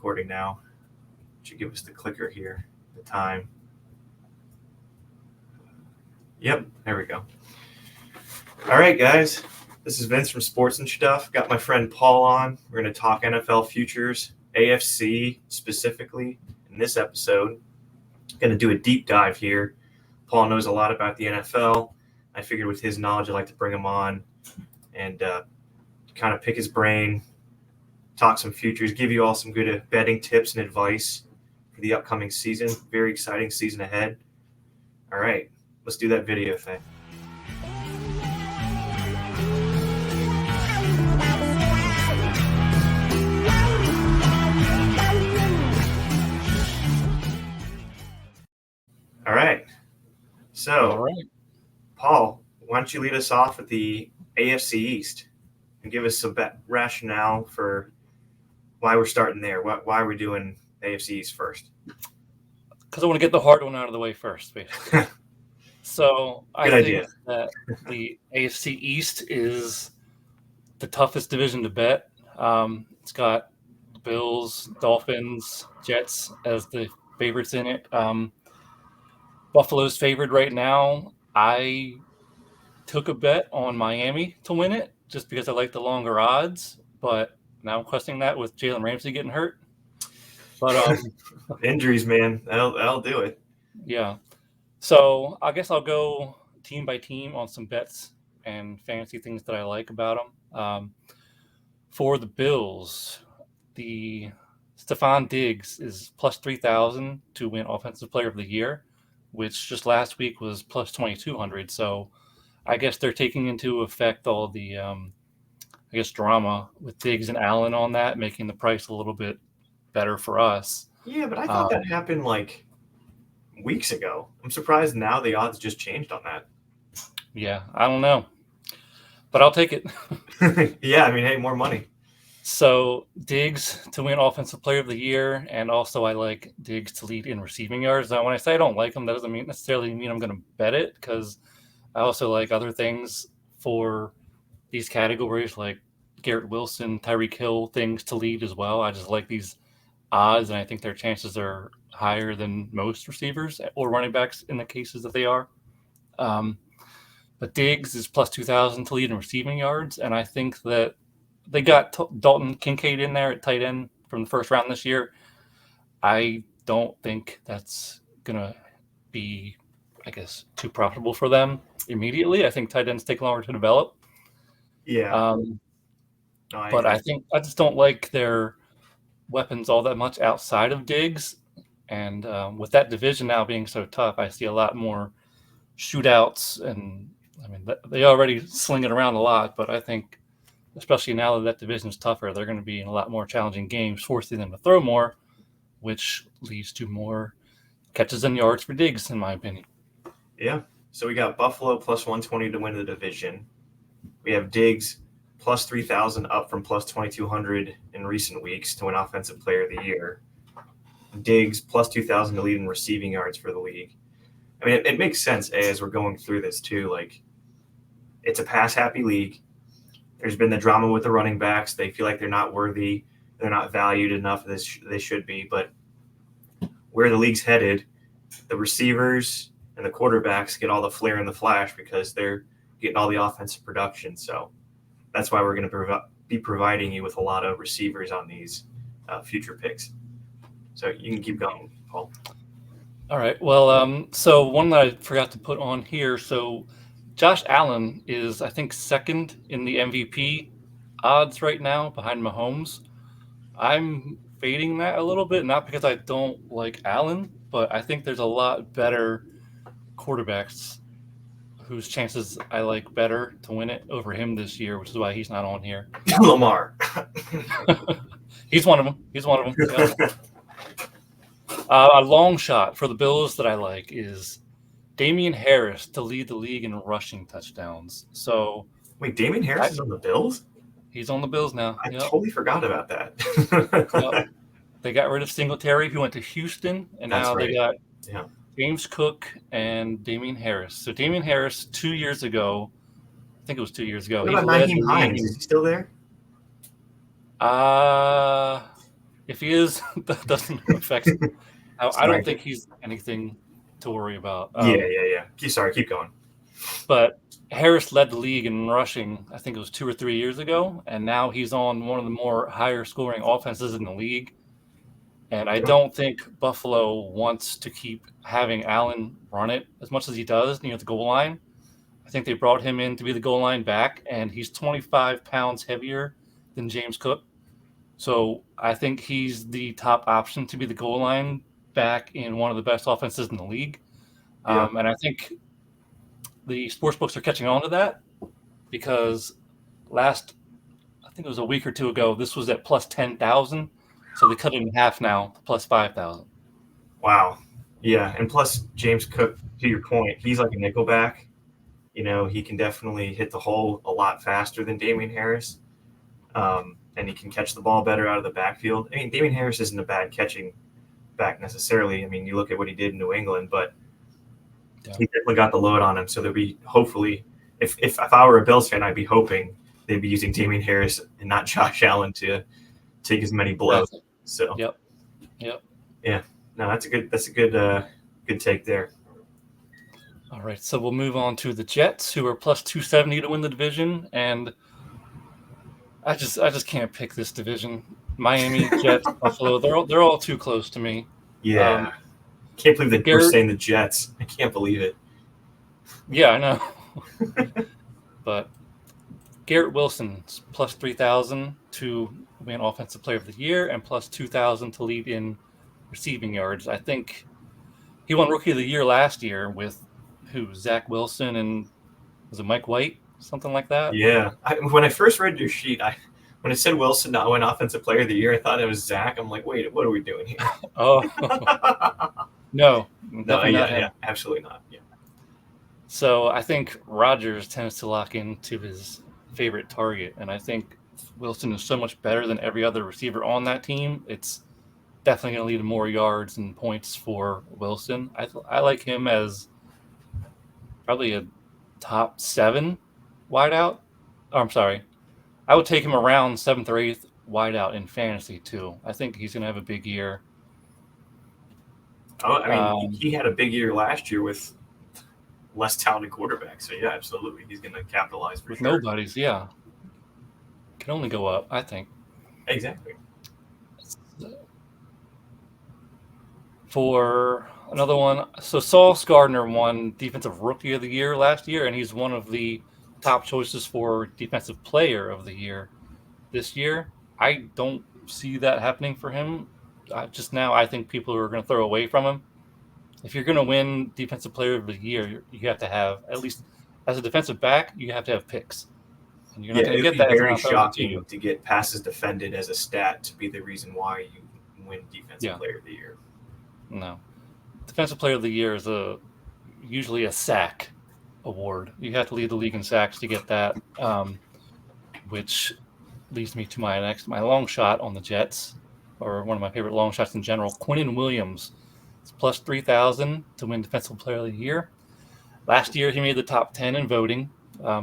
recording now. Should give us the clicker here, the time. Yep, there we go. All right, guys. This is Vince from Sports and Stuff. Got my friend Paul on. We're going to talk NFL futures, AFC specifically in this episode. Going to do a deep dive here. Paul knows a lot about the NFL. I figured with his knowledge, I'd like to bring him on and kind of pick his brain, talk some futures, give you all some good betting tips and advice for the upcoming season. Very exciting season ahead. All right, let's do that video thing. All right. So, Paul, why don't you lead us off with the AFC East and give us some rationale for why we're starting there. Why are we doing AFC East first? Because I want to get the hard one out of the way first, basically. So I think that the AFC East is the toughest division to bet. It's got the Bills, Dolphins, Jets as the favorites in it. Buffalo's favored right now. I took a bet on Miami to win it just because I like the longer odds, but now I'm questioning that with Jalen Ramsey getting hurt. But injuries, man, that'll do it. Yeah. So I guess I'll go team by team on some bets and fancy things that I like about them. For the Bills, the Stephon Diggs is plus 3,000 to win Offensive Player of the Year, which just last week was plus 2,200. So I guess they're taking into effect all the, drama with Diggs and Allen on that, making the price a little bit better for us. Yeah, but I thought that happened like weeks ago. I'm surprised now the odds just changed on that. Yeah, I don't know, but I'll take it. Yeah, I mean, hey, more money. So Diggs to win Offensive Player of the Year, and also I like Diggs to lead in receiving yards. Now, when I say I don't like him, that doesn't necessarily mean I'm going to bet it, because I also like other things for these categories, like Garrett Wilson, Tyreek Hill, things to lead as well. I just like these odds, and I think their chances are higher than most receivers or running backs in the cases that they are. But Diggs is plus 2,000 to lead in receiving yards, and I think that they got Dalton Kincaid in there at tight end from the first round this year. I don't think that's going to be, too profitable for them immediately. I think tight ends take longer to develop. Yeah. But I just don't like their weapons all that much outside of Diggs. And with that division now being so tough, I see a lot more shootouts. And I mean, they already sling it around a lot, but I think especially now that division is tougher, they're going to be in a lot more challenging games, forcing them to throw more, which leads to more catches and yards for Diggs, in my opinion. Yeah. So we got Buffalo plus 120 to win the division. We have Diggs plus 3,000 up from plus 2,200 in recent weeks to win Offensive Player of the Year. Diggs plus 2,000 to lead in receiving yards for the league. I mean, it makes sense as we're going through this too. Like, it's a pass-happy league. There's been the drama with the running backs. They feel like they're not worthy. They're not valued enough as they should be. But where the league's headed, the receivers and the quarterbacks get all the flair and the flash because they're getting all the offensive production. So that's why we're going to be providing you with a lot of receivers on these future picks. So you can keep going, Paul. All right. Well, so one that I forgot to put on here. So Josh Allen is, I think, second in the MVP odds right now behind Mahomes. I'm fading that a little bit, not because I don't like Allen, but I think there's a lot better quarterbacks whose chances I like better to win it over him this year, which is why he's not on here. Lamar. He's one of them. Yeah. A long shot for the Bills that I like is Damian Harris to lead the league in rushing touchdowns. So wait, Damian Harris is on the Bills? He's on the Bills now. I totally forgot about that. They got rid of Singletary, who went to Houston, and now they got James Cook and Damian Harris. So Damian Harris 2 years ago, I think it was 2 years ago. What about Nyheim Hines? Is he still there? Yeah, If he is, that doesn't affect. I don't think he's anything to worry about. Yeah. Sorry, keep going. But Harris led the league in rushing, I think it was 2 or 3 years ago, and now he's on one of the more higher scoring offenses in the league. And I don't think Buffalo wants to keep having Allen run it as much as he does near the goal line. I think they brought him in to be the goal line back, and he's 25 pounds heavier than James Cook. So I think he's the top option to be the goal line back in one of the best offenses in the league. And I think the sportsbooks are catching on to that because I think it was a week or two ago, this was at plus 10,000. So they cut it in half now to plus 5,000. Wow. Yeah. And plus, James Cook, to your point, he's like a nickelback. He can definitely hit the hole a lot faster than Damian Harris. And he can catch the ball better out of the backfield. I mean, Damian Harris isn't a bad catching back necessarily. I mean, you look at what he did in New England, but he definitely got the load on him. So there'll be hopefully, if I were a Bills fan, I'd be hoping they'd be using Damian Harris and not Josh Allen to take as many blows. So Yep. Yeah. No, that's a good take there. All right, so we'll move on to the Jets, who are plus 270 to win the division, and I just can't pick this division. Miami, Jets, Buffalo, they're all too close to me. Yeah. Can't believe that we're saying the Jets. I can't believe it. Yeah, I know. But Garrett Wilson's plus 3,000 to win Offensive Player of the Year and plus 2,000 to lead in receiving yards. I think he won Rookie of the Year last year with Zach Wilson and was it Mike White? Something like that? Yeah. When I first read your sheet, when it said Wilson not win Offensive Player of the Year, I thought it was Zach. I'm like, wait, what are we doing here? Oh. No, absolutely not. Yeah. So I think Rodgers tends to lock into his favorite target, and I think Wilson is so much better than every other receiver on that team. It's definitely going to lead to more yards and points for Wilson. I like him as probably a top 7 wideout. Oh, I'm sorry. I would take him around 7th or 8th wideout in fantasy too. I think he's going to have a big year. Oh, I mean, he had a big year last year with less talented quarterbacks. So, yeah, absolutely. He's going to capitalize for with sure. Nobody's, yeah. Can only go up, I think. Exactly. For another one, so Sauce Gardner won Defensive Rookie of the Year last year, and he's one of the top choices for Defensive Player of the Year this year. I don't see that happening for him. Just now, I think people are going to throw away from him. If you're going to win Defensive Player of the Year, you have to have, at least as a defensive back, you have to have picks. And you're not going to get that. It's very shocking to get passes defended as a stat to be the reason why you win Defensive Player of the Year. No. Defensive Player of the Year is usually a sack award. You have to lead the league in sacks to get that, which leads me to my long shot on the Jets, or one of my favorite long shots in general. Quinnen Williams is plus 3,000 to win Defensive Player of the Year. Last year, he made the top 10 in voting.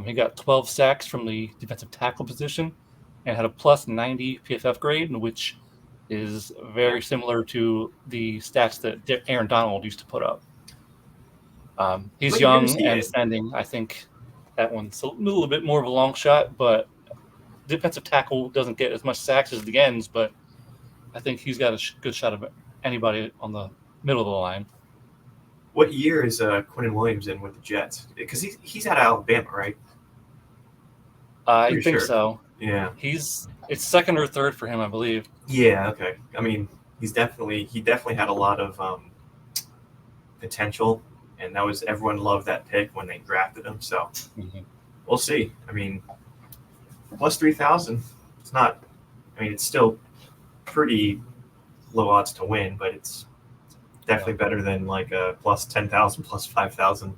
He got 12 sacks from the defensive tackle position and had a plus 90 PFF grade, which is very similar to the stats that Aaron Donald used to put up. He's young and ascending. I think that one's a little bit more of a long shot, but defensive tackle doesn't get as much sacks as the ends, but I think he's got a good shot of anybody on the middle of the line. What year is Quinnen Williams in with the Jets? Because he's out of Alabama, right? I think so. Yeah. It's 2nd or 3rd for him, I believe. Yeah, okay. I mean, he definitely had a lot of potential, and everyone loved that pick when they drafted him. So We'll see. I mean, plus 3,000. It's not. I mean, it's still pretty low odds to win, but it's definitely better than like a plus 10,000, plus 5,000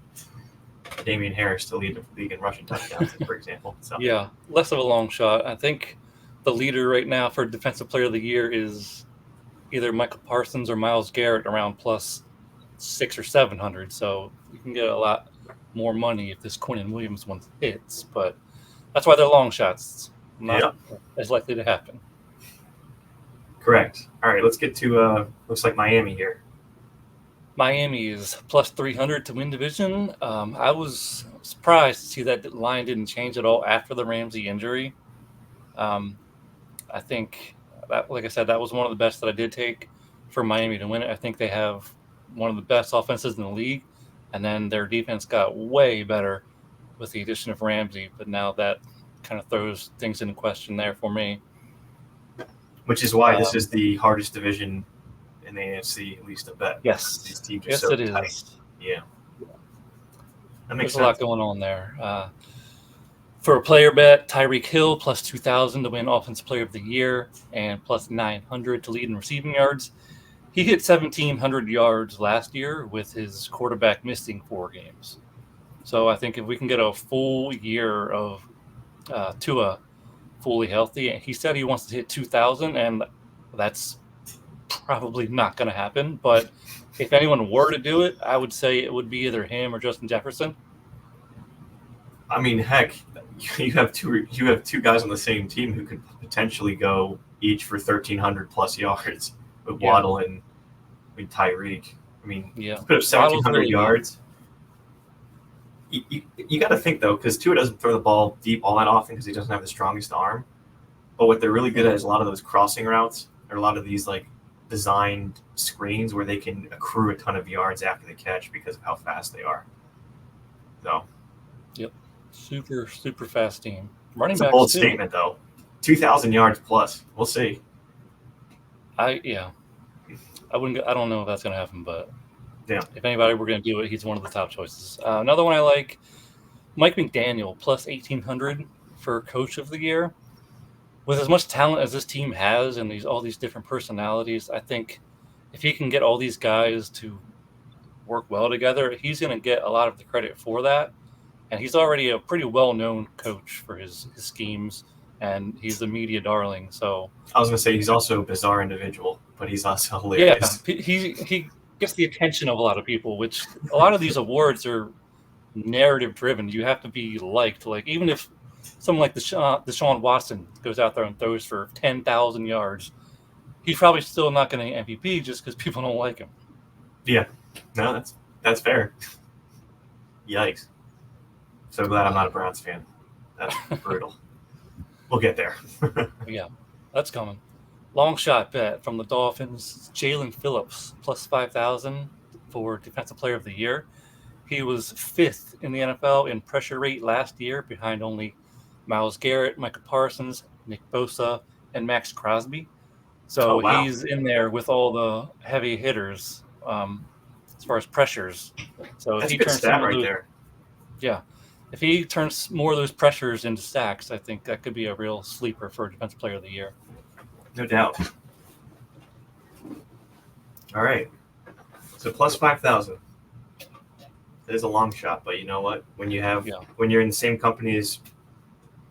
Damian Harris to lead the league in rushing touchdowns, for example. So yeah, less of a long shot. I think the leader right now for Defensive Player of the Year is either Michael Parsons or Myles Garrett around plus 600 or 700. So you can get a lot more money if this Quinnen Williams one hits, but that's why they're long shots. Not as likely to happen. Correct. All right, let's get to looks like Miami here. Miami is plus 300 to win division. I was surprised to see that line didn't change at all after the Ramsey injury. I think that, like I said, that was one of the best that I did take for Miami to win it. I think they have one of the best offenses in the league, and then their defense got way better with the addition of Ramsey. But now that kind of throws things into question there for me. Which is why this is the hardest division in the AFC, at least a bet. Yes, these teams are yes, so it tight. is. Yeah, that There's makes sense. a lot going on there. For a player bet, Tyreek Hill plus 2,000 to win Offensive Player of the Year and plus 900 to lead in receiving yards. He hit 1,700 yards last year with his quarterback missing 4 games. So I think if we can get a full year of Tua fully healthy, he said he wants to hit 2,000, and that's probably not going to happen. But if anyone were to do it, I would say it would be either him or Justin Jefferson. I mean, heck, you have two guys on the same team who could potentially go each for 1,300 plus yards with Waddle and with Tyreek. I mean, put up 1,700 really yards. You got to think, though, because Tua doesn't throw the ball deep all that often because he doesn't have the strongest arm. But what they're really good at is a lot of those crossing routes or a lot of these like designed screens where they can accrue a ton of yards after the catch because of how fast they are. So, yep, super fast team. Running back. It's a bold statement, though. 2,000 yards plus. We'll see. I don't know if that's going to happen, but yeah, if anybody were going to do it, he's one of the top choices. Another one I like, Mike McDaniel, plus 1,800 for Coach of the Year. With as much talent as this team has and all these different personalities, I think if he can get all these guys to work well together, he's going to get a lot of the credit for that. And he's already a pretty well-known coach for his schemes, and he's a media darling. So I was going to say he's also a bizarre individual, but he's also hilarious. Yeah, he gets the attention of a lot of people, which a lot of these awards are narrative-driven. You have to be liked. Like, even if someone like Deshaun Watson goes out there and throws for 10,000 yards, he's probably still not going to MVP just because people don't like him. Yeah, no, that's fair. Yikes. So glad I'm not a Browns fan. That's brutal. We'll get there. Yeah, that's coming. Long shot bet from the Dolphins, Jalen Phillips, plus 5,000 for Defensive Player of the Year. He was 5th in the NFL in pressure rate last year, behind only Myles Garrett, Micah Parsons, Nick Bosa, and Max Crosby. So he's in there with all the heavy hitters as far as pressures. So that's if he a good turns stat right there. Yeah. If he turns more of those pressures into sacks, I think that could be a real sleeper for Defensive Player of the Year. No doubt. All right. So plus 5,000. It is a long shot, but you know what? When you're in the same company as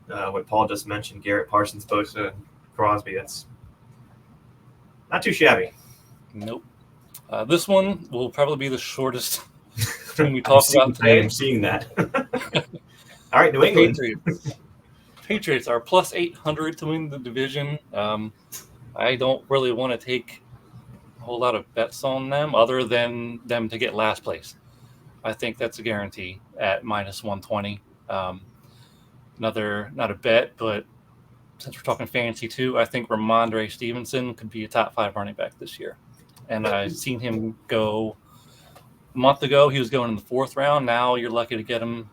what Paul just mentioned, Garrett, Parsons, Bosa, Crosby, that's not too shabby. Nope. This one will probably be the shortest thing we talk about today. I am seeing that. All right, New England. Patriots are plus 800 to win the division. I don't really want to take a whole lot of bets on them other than them to get last place. I think that's a guarantee at minus 120. Not a bet, but since we're talking fantasy too, I think Ramondre Stevenson could be a top 5 running back this year. And I've seen him go a month ago. He was going in the 4th round. Now you're lucky to get him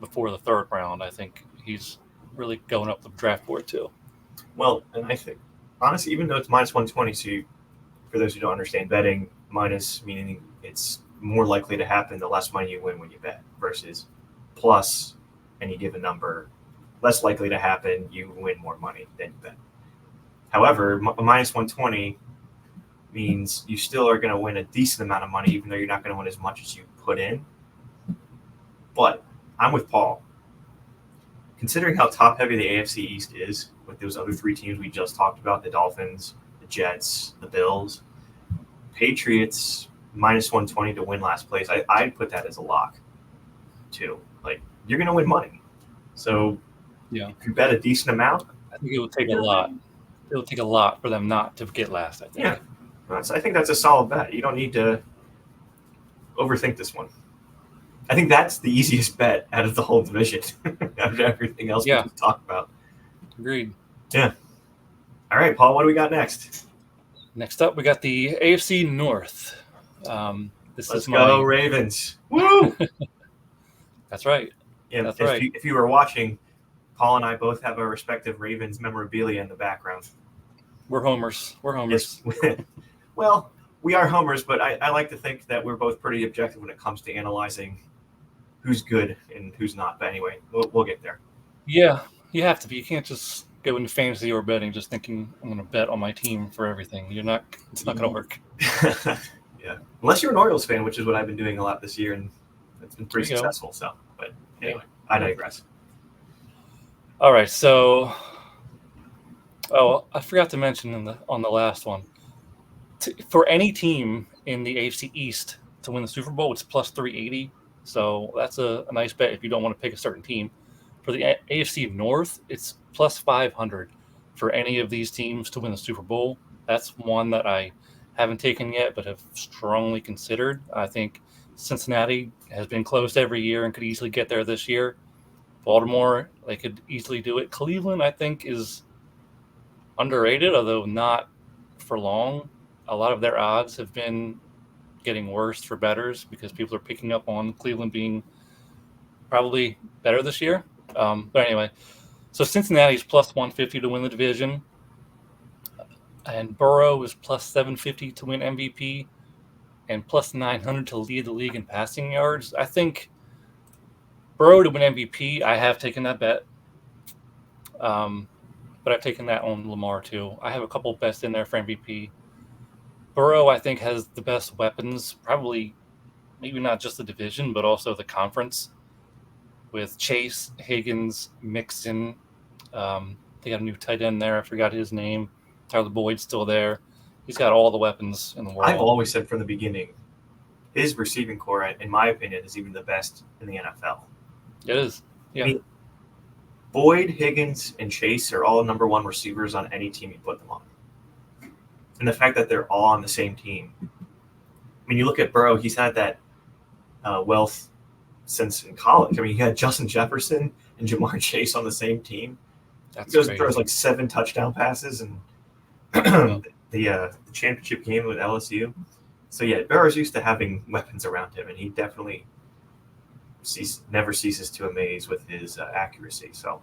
before the 3rd round. I think he's really going up the draft board too. Well, and I think, honestly, even though it's minus 120, so for those who don't understand betting, minus meaning it's more likely to happen the less money you win when you bet versus plus any given number, less likely to happen, you win more money than you bet. However, minus 120 means you still are going to win a decent amount of money, even though you're not going to win as much as you put in. But I'm with Paul. Considering how top-heavy the AFC East is with those other 3 teams we just talked about, the Dolphins, the Jets, the Bills, Patriots, minus 120 to win last place, I'd put that as a lock, too. Like, you're going to win money. So, yeah, if you bet a decent amount, I think it would take a lot. it'll take a lot for them not to get last, I think. Yeah. I think that's a solid bet. You don't need to overthink this one. I think that's the easiest bet out of the whole division, out of everything else we just talked about. Agreed. Yeah. All right, Paul, what do we got next? Next up, we got the AFC North. Let's go, Ravens. Woo! That's right. Yeah, that's right. If you were watching, Paul and I both have our respective Ravens memorabilia in the background. We're homers. Yes. Well, we are homers, but I like to think that we're both pretty objective when it comes to analyzing who's good and who's not. But anyway, we'll get there. Yeah, you have to be. You can't just go into fantasy or betting just thinking I'm going to bet on my team for everything. It's not going to work. Yeah, unless you're an Orioles fan, which is what I've been doing a lot this year, and it's been pretty successful. So, but anyway, I digress. All right, so I forgot to mention on the last one, for any team in the AFC East to win the Super Bowl, it's plus 380. So that's a nice bet if you don't want to pick a certain team. For the AFC North, it's plus 500 for any of these teams to win the Super Bowl. That's one that I haven't taken yet, but have strongly considered. I think Cincinnati has been close every year and could easily get there this year. Baltimore, they could easily do it. Cleveland, I think, is underrated, although not for long. A lot of their odds have been getting worse for bettors because people are picking up on Cleveland being probably better this year. But anyway, so Cincinnati's plus 150 to win the division. And Burrow is plus 750 to win MVP and plus 900 to lead the league in passing yards. I think Burrow to win MVP, I have taken that bet. But I've taken that on Lamar too. I have a couple bets in there for MVP. Burrow, I think, has the best weapons, probably maybe not just the division, but also the conference with Chase, Higgins, Mixon. They got a new tight end there. I forgot his name. Tyler Boyd's still there. He's got all the weapons in the world. I've always said from the beginning, his receiving core, in my opinion, is even the best in the NFL. It is. Yeah. I mean, Boyd, Higgins, and Chase are all number one receivers on any team you put them on. And the fact that they're all on the same team. I mean, you look at Burrow, he's had that wealth since in college. I mean, he had Justin Jefferson and Jamar Chase on the same team. He goes and throws like 7 touchdown passes and the championship game with LSU. So, yeah, Burrow's used to having weapons around him, and he definitely never ceases to amaze with his accuracy. So,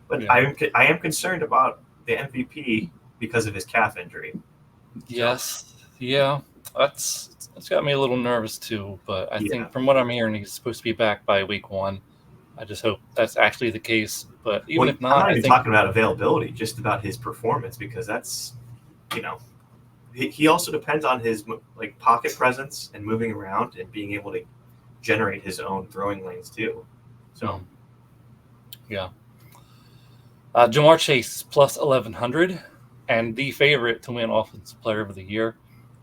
but I am concerned about the MVP because of his calf injury. Yes. Yeah. That's got me a little nervous too, but I think from what I'm hearing, he's supposed to be back by week 1. I just hope that's actually the case. But even if not, I'm not even talking about availability, just about his performance, because that's, he also depends on his like pocket presence and moving around and being able to generate his own throwing lanes too. So, yeah. Jamar Chase plus 1,100 and the favorite to win Offensive Player of the Year.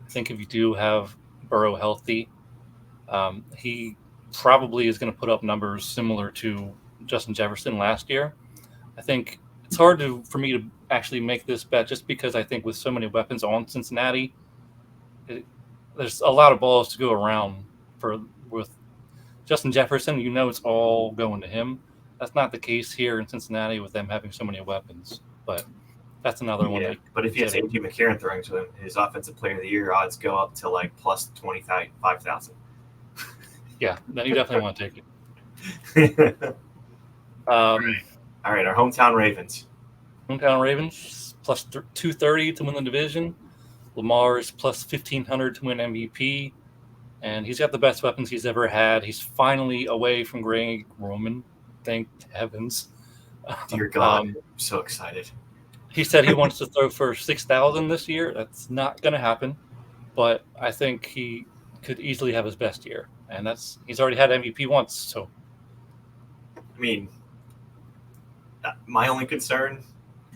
I think if you do have Burrow healthy, he probably is going to put up numbers similar to Justin Jefferson last year. I think it's hard for me to actually make this bet just because I think with so many weapons on Cincinnati, there's a lot of balls to go around with Justin Jefferson. It's all going to him. That's not the case here in Cincinnati with them having so many weapons, but that's another one. But if he has A.J. McCarron throwing to him, his Offensive Player of the Year odds go up to like plus 25,000. Yeah, then you definitely want to take it. All right, our hometown Ravens. Hometown Ravens plus 230 to win the division. Lamar is plus 1,500 to win MVP. And he's got the best weapons he's ever had. He's finally away from Greg Roman. Thank heavens. Dear God, I'm so excited. He said he wants to throw for 6,000 this year. That's not going to happen. But I think he could easily have his best year. And he's already had MVP once. So, I mean, my only concern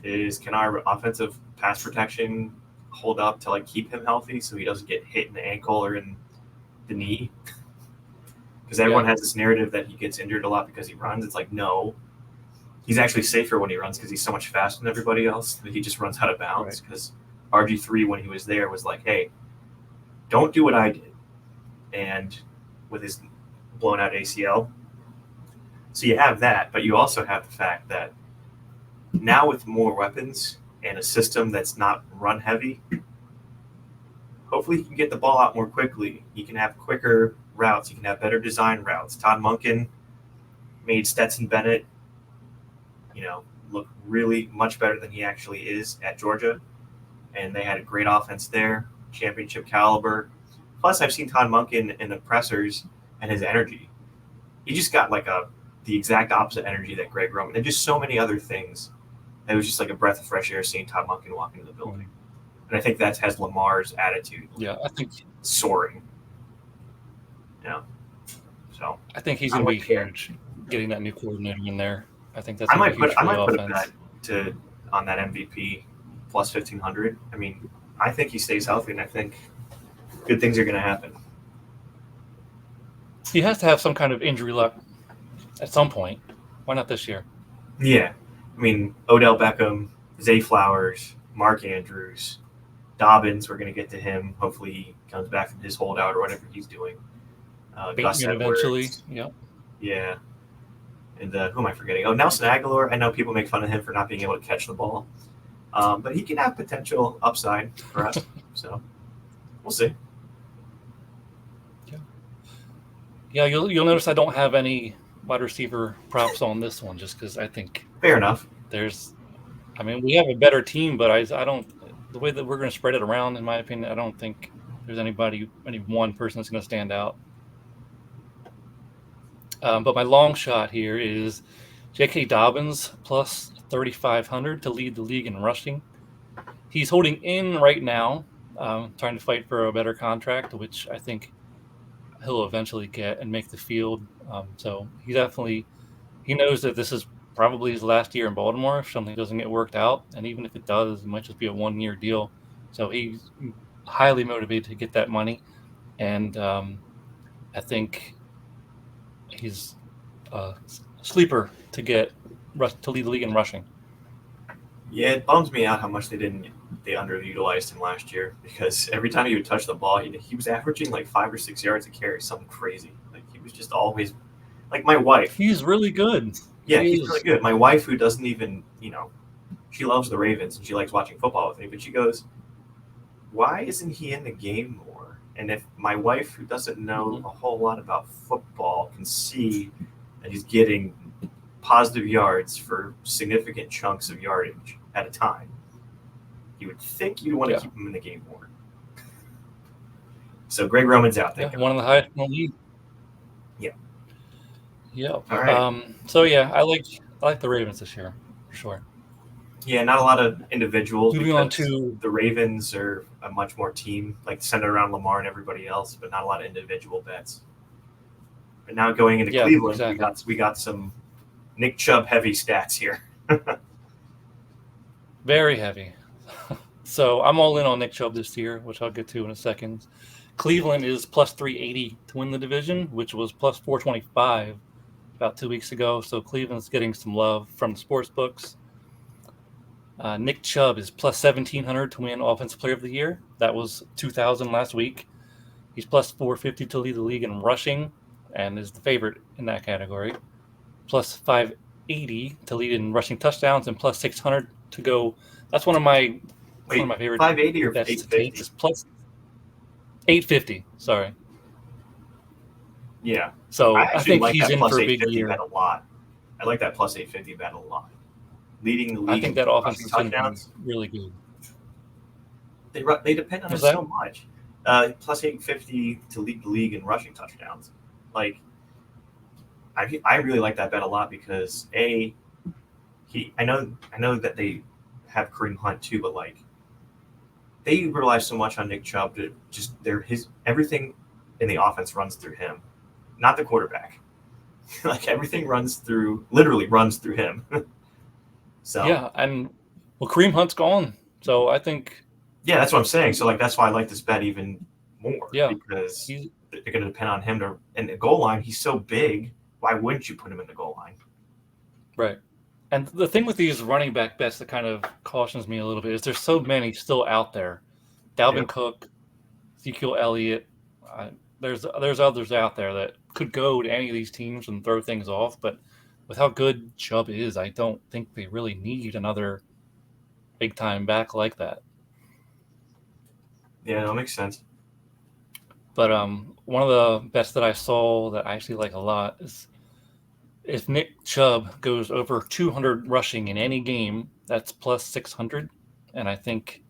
is can our offensive pass protection hold up to like keep him healthy so he doesn't get hit in the ankle or in the knee? Because everyone has this narrative that he gets injured a lot because he runs. It's like, no. he's actually safer when he runs because he's so much faster than everybody else that he just runs out of bounds. Because RG3, when he was there, was like, hey, don't do what I did. And with his blown out ACL. So you have that, but you also have the fact that now with more weapons and a system that's not run heavy, hopefully he can get the ball out more quickly. He can have quicker routes. He can have better design routes. Todd Monken made Stetson Bennett, look really much better than he actually is at Georgia. And they had a great offense there, championship caliber. Plus, I've seen Todd Monken in the pressers and his energy. He just got like the exact opposite energy that Greg Roman. And just so many other things. It was just like a breath of fresh air seeing Todd Monken walk into the building. And I think that has Lamar's attitude. Yeah, I think soaring. So I think he's going to be huge getting that new coordinator in there. I think that's I might put a bet on that MVP plus 1,500. I mean, I think he stays healthy, and I think good things are going to happen. He has to have some kind of injury luck at some point. Why not this year? Yeah. I mean, Odell Beckham, Zay Flowers, Mark Andrews, Dobbins, we're going to get to him. Hopefully he comes back from his holdout or whatever he's doing. Gus Edwards. Eventually, yeah. Yeah. And who am I forgetting? Oh, Nelson Aguilar. I know people make fun of him for not being able to catch the ball. But he can have potential upside for us. So we'll see. Yeah, you'll notice I don't have any wide receiver props on this one just because I think fair enough. We have a better team, but I don't. The way that we're going to spread it around, in my opinion, I don't think there's any one person that's going to stand out. But my long shot here is J.K. Dobbins plus 3,500 to lead the league in rushing. He's holding in right now, trying to fight for a better contract, which I think he'll eventually get and make the field. So he knows that this is probably his last year in Baltimore if something doesn't get worked out. And even if it does, it might just be a 1-year deal. So he's highly motivated to get that money. And I think he's a sleeper to lead the league in rushing. Yeah, it bums me out how much they underutilized him last year because every time he would touch the ball, he was averaging like 5 or 6 yards a carry, something crazy. Like he was just always like my wife. He's really good. Yeah, he's really good. My wife, who doesn't even, she loves the Ravens and she likes watching football with me, but she goes, why isn't he in the game more? And if my wife, who doesn't know a whole lot about football, can see that he's getting positive yards for significant chunks of yardage at a time, you would think you'd want to keep him in the game more. So Greg Roman's out there. Yeah, one of the highest in the league. Yeah. Yeah. All right. I like the Ravens this year for sure. Yeah, not a lot of individuals. Moving on to the Ravens are a much more team, like centered around Lamar and everybody else, but not a lot of individual bets. But now going into Cleveland, exactly. we got some Nick Chubb heavy stats here. Very heavy. So I'm all in on Nick Chubb this year, which I'll get to in a second. Cleveland is plus 380 to win the division, which was plus 425 about 2 weeks ago. So Cleveland's getting some love from the sports books. Nick Chubb is plus 1,700 to win Offensive Player of the Year. That was 2,000 last week. He's plus 450 to lead the league in rushing and is the favorite in that category. Plus 580 to lead in rushing touchdowns and plus 600 to go. That's one of my favorite. 580 or 850? Is plus 850. Sorry. Yeah. So I think he's in for a big year. Bet a lot. I like that plus 850 bet a lot. Leading the league. I think that offense is touchdowns really good. They depend on it so much. Plus 850 to lead the league in rushing touchdowns. Like, I really like that bet a lot because I know that they have Kareem Hunt too, but like they rely so much on Nick Chubb to just everything in the offense runs through him, not the quarterback. Like everything literally runs through him. So yeah, and Kareem Hunt's gone, so I think that's what I'm saying. So like that's why I like this bet even more. Yeah, because they're going to depend on him and the goal line. He's so big. Why wouldn't you put him in the goal line? Right. And the thing with these running back bets that kind of cautions me a little bit is there's so many still out there. Dalvin Yep. Cook, Ezekiel Elliott. There's others out there that could go to any of these teams and throw things off, but with how good Chubb is, I don't think they really need another big time back like that. Yeah, that makes sense. But one of the bets that I saw that I actually like a lot is if Nick Chubb goes over 200 rushing in any game, that's plus 600, and I think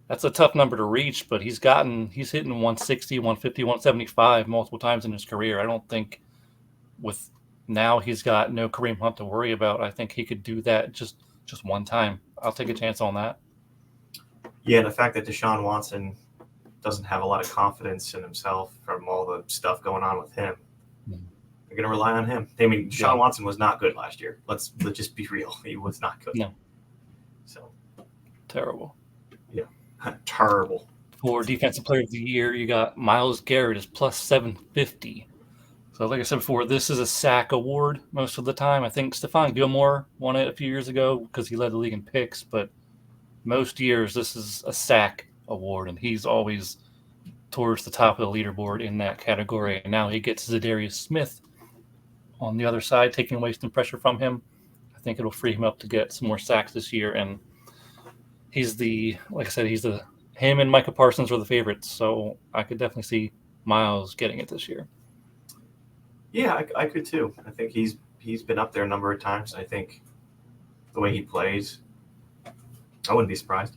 that's a tough number to reach, but he's hitting 160, 150, 175 multiple times in his career. I don't think with now he's got no Kareem Hunt to worry about. I think he could do that just one time. I'll take a chance on that. Yeah, and the fact that Deshaun Watson doesn't have a lot of confidence in himself from all the stuff going on with him. They're going to rely on him. I mean, Deshaun Watson was not good last year. Let's just be real. He was not good. No. So terrible. Yeah, terrible. For Defensive Player of the Year, you got Myles Garrett is plus 750. So like I said before, this is a sack award most of the time. I think Stephon Gilmore won it a few years ago because he led the league in picks, but most years this is a sack award, and he's always towards the top of the leaderboard in that category. And now he gets Zadarius Smith on the other side, taking away some pressure from him. I think it'll free him up to get some more sacks this year. And him and Micah Parsons are the favorites, so I could definitely see Myles getting it this year. Yeah, I could too. I think he's been up there a number of times. I think the way he plays, I wouldn't be surprised.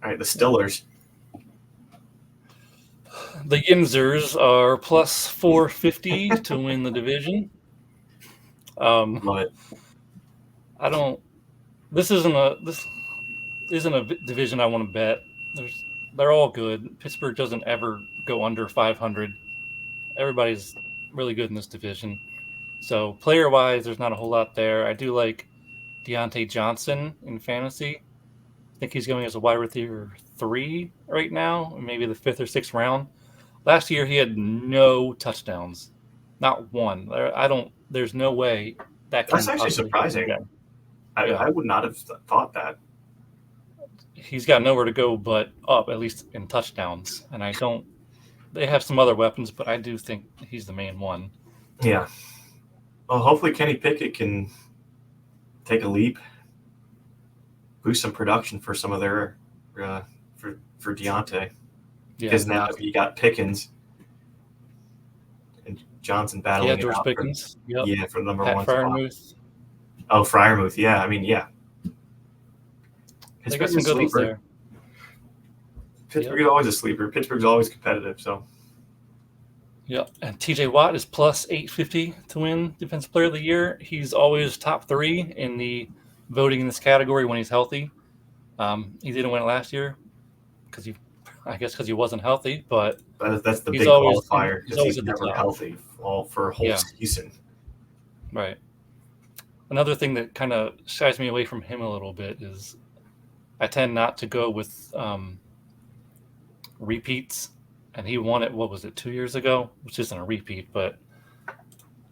All right, the Stillers. The Yinzers are plus 450 to win the division. Love it. This isn't a division I want to bet. They're all good. Pittsburgh doesn't ever go under 500. Everybody's really good in this division. So player-wise, there's not a whole lot there. I do like Deontay Johnson in fantasy. I think he's going as a wide receiver 3 right now, maybe the 5th or 6th round. Last year, he had no touchdowns, not one. There's no way That's actually surprising. I would not have thought that. He's got nowhere to go but up, at least in touchdowns. And they have some other weapons, but I do think he's the main one. Yeah. Well, hopefully Kenny Pickett can take a leap, boost some production for some of their for Deontay. Because now you got Pickens and Johnson battling. Yeah, George Pickens. For number Pat one Freiermuth. spot. Oh, Freiermuth. Yeah, I mean, yeah. They got some good ones there. Pittsburgh is always a sleeper. Pittsburgh's always competitive. So. Yep, and TJ Watt is plus 850 to win Defensive Player of the Year. He's always top 3 in the voting in this category when he's healthy. He didn't win it last year because he wasn't healthy, but that's the big qualifier because he's never healthy for a whole season. Right. Another thing that kind of shies me away from him a little bit is I tend not to go with repeats, and he won it, 2 years ago, which isn't a repeat, but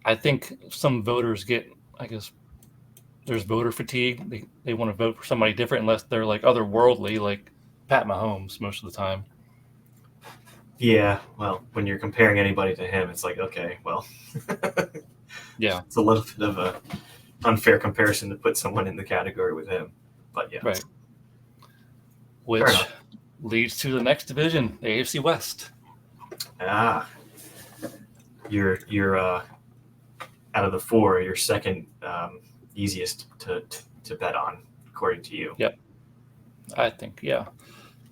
I think some voters there's voter fatigue. They want to vote for somebody different unless they're like otherworldly, like Pat Mahomes most of the time. Yeah, well, when you're comparing anybody to him, it's like, okay, well, yeah, it's a little bit of a unfair comparison to put someone in the category with him, but yeah, right. Which leads to the next division, the AFC West. You're out of the 4, your second easiest to bet on, according to you. Yep, I think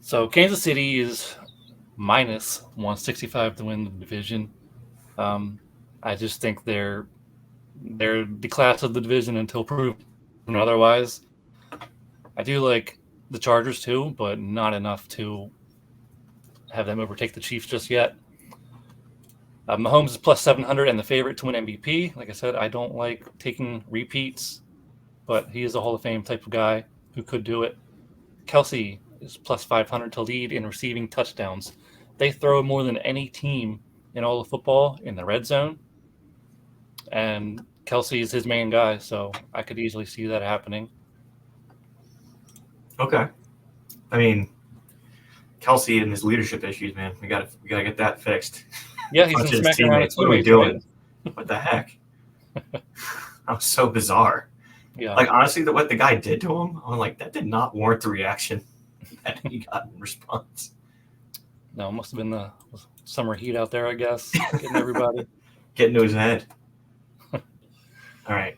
So Kansas City is minus 165 to win the division. I just think they're the class of the division until proven otherwise. I do like the Chargers too, but not enough to have them overtake the Chiefs just yet. Mahomes is plus 700 and the favorite to win MVP. Like I said, I don't like taking repeats, but he is a Hall of Fame type of guy who could do it. Kelsey is plus 500 to lead in receiving touchdowns. They throw more than any team in all of football in the red zone. And Kelsey is his main guy, so I could easily see that happening. Okay. I mean, Kelsey and his leadership issues, man. We gotta get that fixed. Yeah, he's been smacking around his What are we teammates, doing? right? What the heck? That was so bizarre. Yeah. Like, honestly, what the guy did to him, I'm like, that did not warrant the reaction that he got in response. No, it must have been the summer heat out there, I guess, getting everybody. Getting to his head. All right.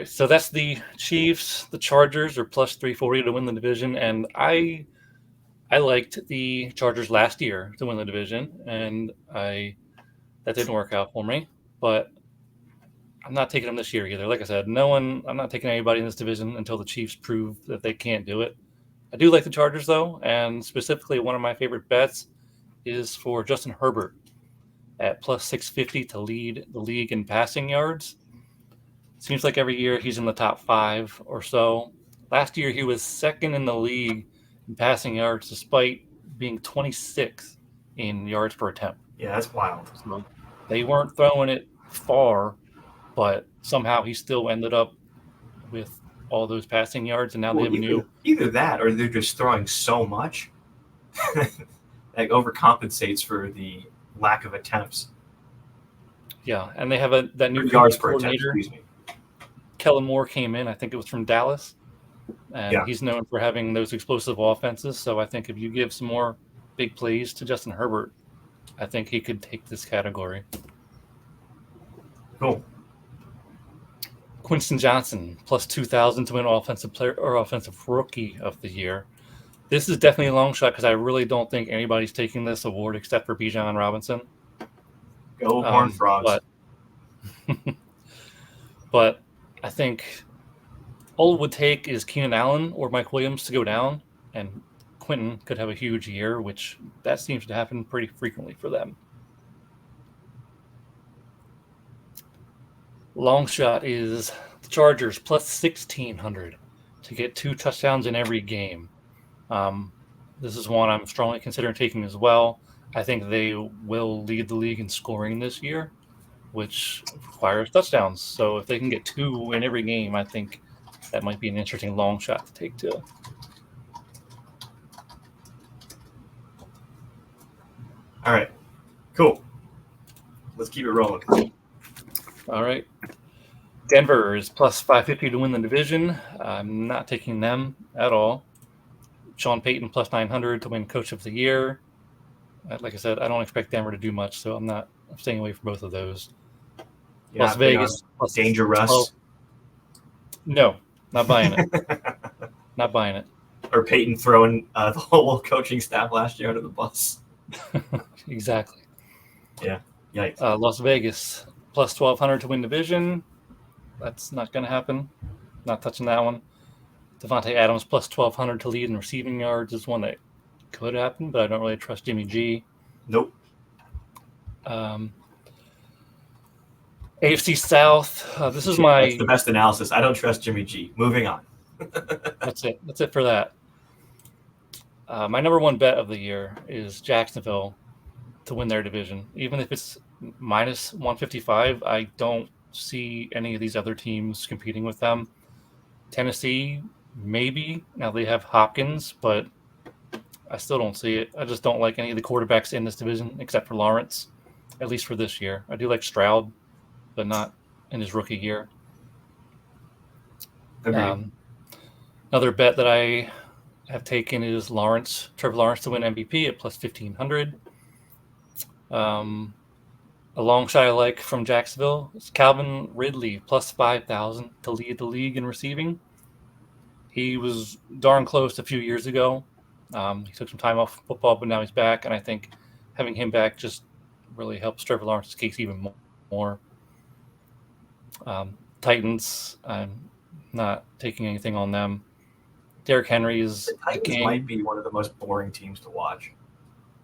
So that's the Chiefs. The Chargers are plus 340 to win the division, and I liked the Chargers last year to win the division, and that didn't work out for me. But I'm not taking them this year either. Like I said, I'm not taking anybody in this division until the Chiefs prove that they can't do it. I do like the Chargers, though, and specifically one of my favorite bets is for Justin Herbert at plus 650 to lead the league in passing yards. Seems like every year he's in the top 5 or so. Last year he was second in the league in passing yards despite being 26th in yards per attempt. Yeah, that's wild. So they weren't throwing it far, but somehow he still ended up with all those passing yards, and now they have a new... Either that or they're just throwing so much that overcompensates for the lack of attempts. Yeah, and they have that new yards per attempt, excuse me. Kellen Moore came in, I think it was from Dallas, and he's known for having those explosive offenses. So I think if you give some more big plays to Justin Herbert, I think he could take this category. Cool. Quinton Johnson, plus 2,000 to win offensive player or offensive rookie of the year. This is definitely a long shot because I really don't think anybody's taking this award except for Bijan Robinson. Go Horned Frogs. But I think all it would take is Keenan Allen or Mike Williams to go down, and Quinton could have a huge year, which that seems to happen pretty frequently for them. Long shot is the Chargers plus 1,600 to get 2 touchdowns in every game. This is one I'm strongly considering taking as well. I think they will lead the league in scoring this year, which requires touchdowns. So if they can get 2 in every game, I think that might be an interesting long shot to take too. All right. Cool. Let's keep it rolling. All right. Denver is plus 550 to win the division. I'm not taking them at all. Sean Payton plus 900 to win Coach of the Year. Like I said, I don't expect Denver to do much, so I'm staying away from both of those. Las Vegas plus Danger Russ. No, not buying it. Not buying it. Or Peyton throwing the whole coaching staff last year under the bus. Exactly. Yeah. Yikes. Las Vegas plus 1,200 to win division. That's not going to happen. Not touching that one. Devontae Adams plus 1,200 to lead in receiving yards is one that could happen, but I don't really trust Jimmy G. Nope. AFC South. This is That's the best analysis. I don't trust Jimmy G. Moving on. That's it. That's it for that. My number one bet of the year is Jacksonville to win their division. Even if it's minus 155, I don't see any of these other teams competing with them. Tennessee, maybe. Now they have Hopkins, but I still don't see it. I just don't like any of the quarterbacks in this division except for Lawrence, at least for this year. I do like Stroud, but not in his rookie year. Another bet that I have taken is Trevor Lawrence to win MVP at plus 1,500. A long shot I like from Jacksonville is Calvin Ridley plus 5,000 to lead the league in receiving. He was darn close a few years ago. He took some time off football, but now he's back, and I think having him back just really helps Trevor Lawrence's case even more. Titans, I'm not taking anything on them. Derrick Henry is... The Titans might be one of the most boring teams to watch.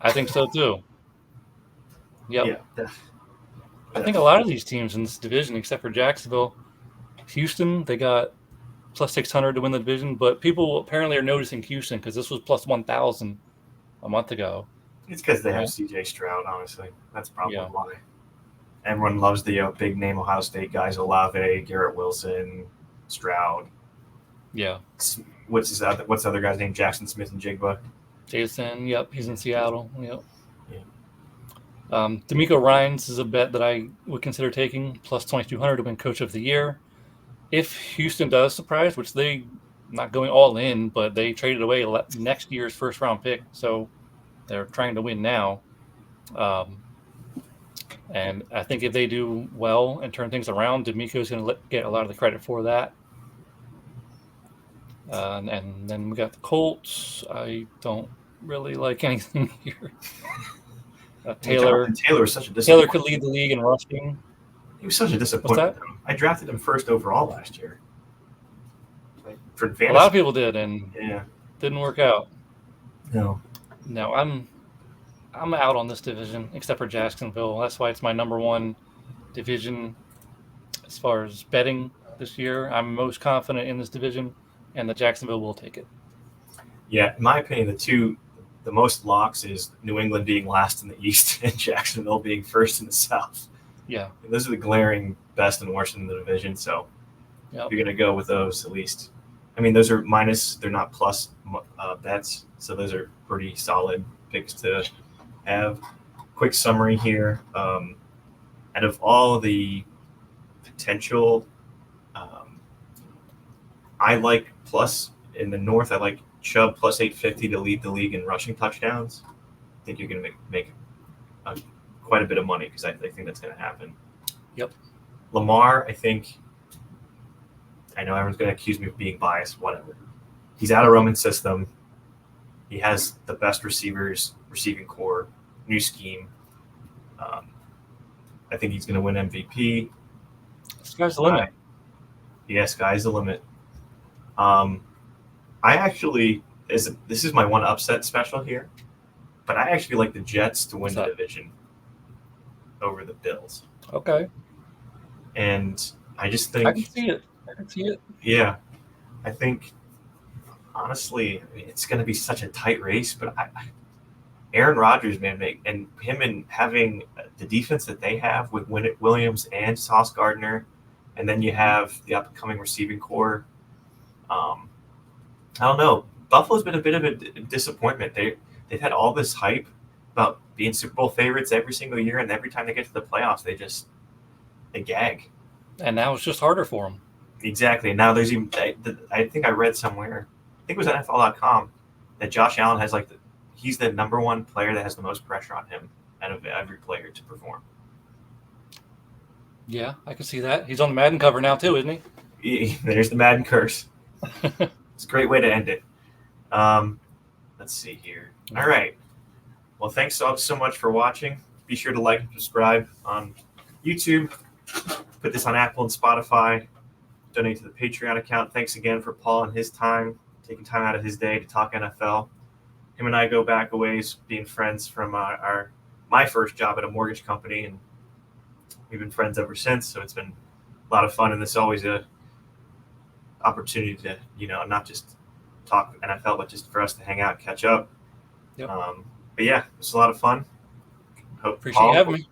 I think so, too. Yep. Yeah. I think a lot of these teams in this division, except for Jacksonville, Houston, they got plus 600 to win the division, but people apparently are noticing Houston because this was plus 1,000 a month ago. It's because they have CJ Stroud, honestly. That's probably why. Everyone loves the big name Ohio State guys: Olave, Garrett Wilson, Stroud. Yeah. What's the other guy's name? Jackson Smith and Jigba. Jason, yep, he's in Seattle. Yep. Yeah. D'Amico Ryans is a bet that I would consider taking, plus 2,200 to win Coach of the Year. If Houston does surprise, which they not going all in, but they traded away next year's first round pick, so they're trying to win now. And I think if they do well and turn things around, D'Amico's going to get a lot of the credit for that. And then we got the Colts. I don't really like anything here. Taylor was such a disappointment. Taylor could lead the league in rushing. He was such a disappointment. I drafted him first overall last year. For fantasy. A lot of people did, and didn't work out. No, I'm out on this division, except for Jacksonville. That's why it's my number one division as far as betting this year. I'm most confident in this division, and the Jacksonville will take it. Yeah, in my opinion, the most locks is New England being last in the East and Jacksonville being first in the South. Yeah. And those are the glaring best and worst in the division. So you're going to go with those at least. I mean, those are minus, they're not plus bets. So those are pretty solid picks to have. Quick summary here. Out of all the potential, I like plus in the North, I like Chubb plus 850 to lead the league in rushing touchdowns. I think you're going to make quite a bit of money because I think that's going to happen. Yep. Lamar, I know everyone's going to accuse me of being biased, whatever. He's out of Roman's system. He has the best receiving core, new scheme. I think he's going to win MVP. Sky's the limit. Yes, sky's the limit. I actually, this is my one upset special here, but I actually like the Jets to win the division over the Bills. Okay. And I just think I can see it. Yeah. I think, honestly, it's going to be such a tight race, but Aaron Rodgers, man, and having the defense that they have with Williams and Sauce Gardner, and then you have the upcoming receiving core. I don't know. Buffalo's been a bit of a disappointment. They've had all this hype about being Super Bowl favorites every single year, and every time they get to the playoffs, they gag. And now it's just harder for them. Exactly. And now there's even, I think I read somewhere, I think it was NFL.com, that Josh Allen has he's the number one player that has the most pressure on him out of every player to perform. Yeah, I can see that. He's on the Madden cover now too, isn't he? There's the Madden curse. It's a great way to end it. Let's see here. All right. Well, thanks so much for watching. Be sure to like and subscribe on YouTube. Put this on Apple and Spotify. Donate to the Patreon account. Thanks again for Paul and his time, taking time out of his day to talk NFL. Him and I go back a ways, being friends from my first job at a mortgage company, and we've been friends ever since. So it's been a lot of fun, and this is always a opportunity to, not just talk NFL, but just for us to hang out, catch up. Yep. But yeah, it was a lot of fun. Appreciate you having me.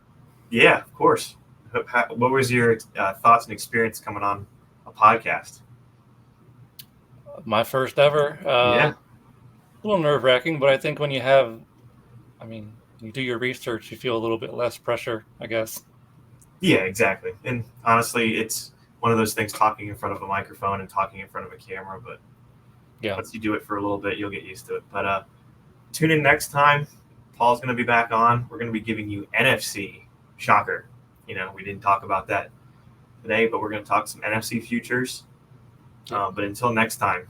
Yeah, of course. What was your thoughts and experience coming on a podcast? My first ever. A little nerve-wracking, but I think when you you do your research, you feel a little bit less pressure, I guess. Yeah, exactly. And honestly, it's one of those things, talking in front of a microphone and talking in front of a camera, but once you do it for a little bit, you'll get used to it. But tune in next time. Paul's going to be back on. We're going to be giving you NFC. Shocker. We didn't talk about that today, but we're going to talk some NFC futures. But until next time,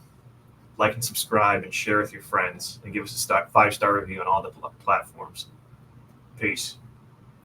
like and subscribe and share with your friends and give us a 5-star review on all the platforms. Peace.